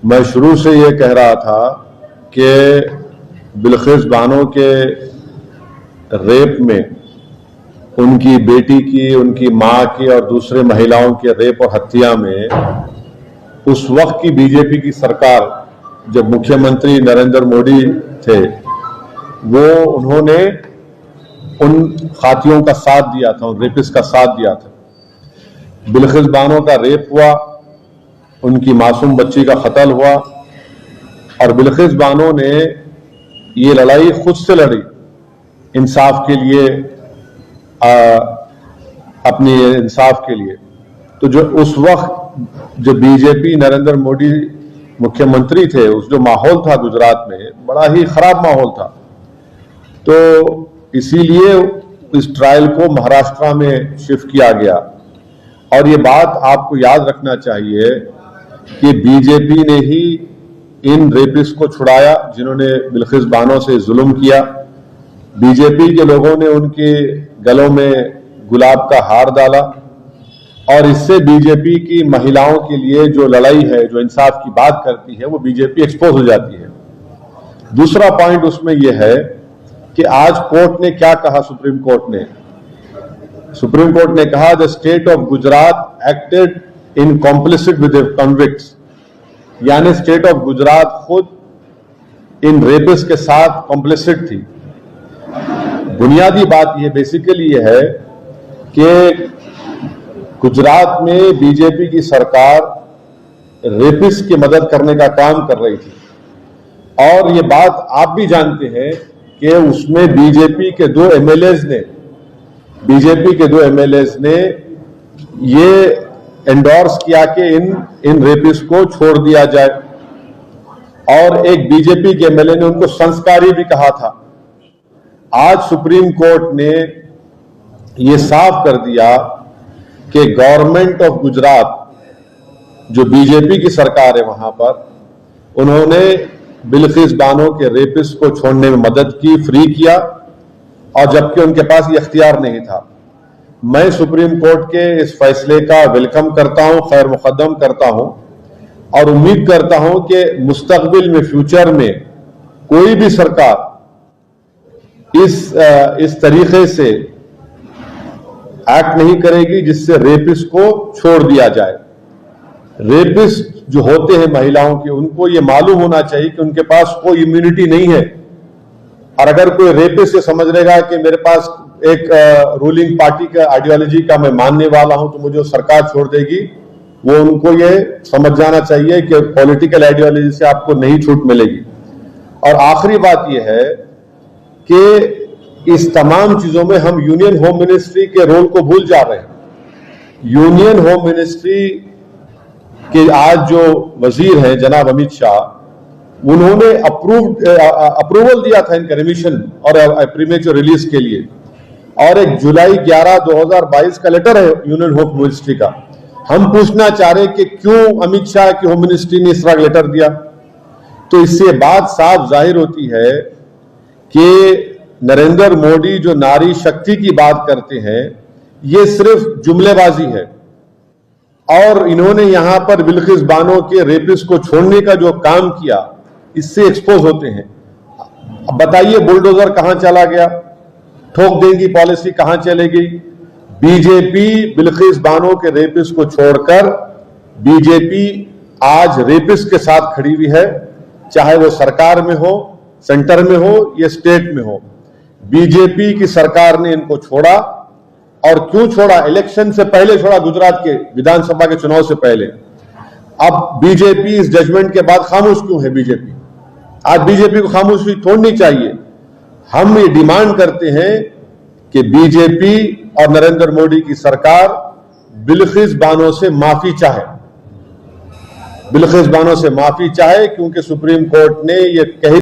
मैं शुरू से ये कह रहा था कि बिल्किस बानो के रेप में उनकी बेटी की, उनकी मां की और दूसरे महिलाओं के रेप और हत्या में उस वक्त की बीजेपी की सरकार, जब मुख्यमंत्री नरेंद्र मोदी थे, उन्होंने उन खातियों का साथ दिया था, उन रेपिस्ट का साथ दिया था। बिल्किस बानो का रेप हुआ, उनकी मासूम बच्ची का कत्ल हुआ और बिल्किस बानो ने ये लड़ाई खुद से लड़ी इंसाफ के लिए, अपने इंसाफ के लिए। तो जो उस वक्त जो बीजेपी नरेंद्र मोदी मुख्यमंत्री थे, उस जो माहौल था गुजरात में, बड़ा ही खराब माहौल था। तो इसीलिए इस ट्रायल को महाराष्ट्र में शिफ्ट किया गया। और ये बात आपको याद रखना चाहिए कि बीजेपी ने ही इन रेपिस्ट को छुड़ाया जिन्होंने बिल्किस बानो से जुल्म किया। बीजेपी के लोगों ने उनके गलों में गुलाब का हार डाला और इससे बीजेपी की महिलाओं के लिए जो लड़ाई है, जो इंसाफ की बात करती है, वो बीजेपी एक्सपोज हो जाती है। दूसरा पॉइंट उसमें यह है कि आज कोर्ट ने क्या कहा, सुप्रीम कोर्ट ने कहा the state of Gujarat acted in complicit with convicts, यानी स्टेट ऑफ गुजरात खुद इन रेपिस्ट के साथ कॉम्प्लिसिट थी। बुनियादी बात यह बेसिकली यह है कि गुजरात में बीजेपी की सरकार रेपिस्ट की मदद करने का काम कर रही थी और ये बात आप भी जानते हैं कि उसमें बीजेपी के दो एमएलएज ने ये एंडोर्स किया कि इन रेपिस्ट को छोड़ दिया जाए और एक बीजेपी के एमएलए ने उनको संस्कारी भी कहा था। आज सुप्रीम कोर्ट ने ये साफ कर दिया कि गवर्नमेंट ऑफ गुजरात, जो बीजेपी की सरकार है वहां पर, उन्होंने बिल्किस बानो के रेपिस्ट को छोड़ने में मदद की, फ्री किया, और जबकि उनके पास ये इख्तियार नहीं था। मैं सुप्रीम कोर्ट के इस फैसले का वेलकम करता हूं, खैर मुकद्दम करता हूं और उम्मीद करता हूं कि मुस्तकबिल में, फ्यूचर में कोई भी सरकार इस तरीके से एक्ट नहीं करेगी जिससे रेपिस्ट को छोड़ दिया जाए। रेपिस्ट जो होते हैं महिलाओं के, उनको ये मालूम होना चाहिए कि उनके पास कोई इम्यूनिटी नहीं है। और अगर कोई रेपिस्ट ये समझ लेगा कि मेरे पास एक रूलिंग पार्टी का आइडियोलॉजी का मैं मानने वाला हूं तो मुझे सरकार छोड़ देगी, वो उनको ये समझ जाना चाहिए कि पॉलिटिकल आइडियोलॉजी से आपको नहीं छूट मिलेगी। और आखिरी बात यह है कि इस तमाम चीजों में हम यूनियन होम मिनिस्ट्री के रोल को भूल जा रहे हैं। यूनियन होम मिनिस्ट्री के आज जो वजीर हैं जनाब अमित शाह, उन्होंने अप्रूवल दिया था इनका रिमिशन और प्रीमेच्योर रिलीज के लिए, और एक जुलाई 11, 2022 का लेटर है यूनियन होम मिनिस्ट्री का। हम पूछना चाह रहे कि क्यों अमित शाह की होम मिनिस्ट्री ने इस तरह लेटर दिया। तो इससे बात साफ जाहिर होती है कि नरेंद्र मोदी जो नारी शक्ति की बात करते हैं, ये सिर्फ जुमलेबाजी है और इन्होंने यहां पर बिल्किस बानो के रेपिस्ट को छोड़ने का जो काम किया, इससे एक्सपोज होते हैं। अब बताइए बुलडोजर कहां चला गया, ठोक देंगी पॉलिसी कहां चले गई। बीजेपी बिल्किस बानो के रेपिस्ट को छोड़कर बीजेपी आज रेपिस्ट के साथ खड़ी हुई है, चाहे वो सरकार में हो, सेंटर में हो या स्टेट में हो। बीजेपी की सरकार ने इनको छोड़ा, और क्यों छोड़ा? इलेक्शन से पहले छोड़ा, गुजरात के विधानसभा के चुनाव से पहले। अब बीजेपी इस जजमेंट के बाद खामोश क्यों है? बीजेपी आज बीजेपी को खामोशी तोड़नी चाहिए। हम ये डिमांड करते हैं कि बीजेपी और नरेंद्र मोदी की सरकार बिल्किस बानो से माफी चाहे, क्योंकि सुप्रीम कोर्ट ने ये कही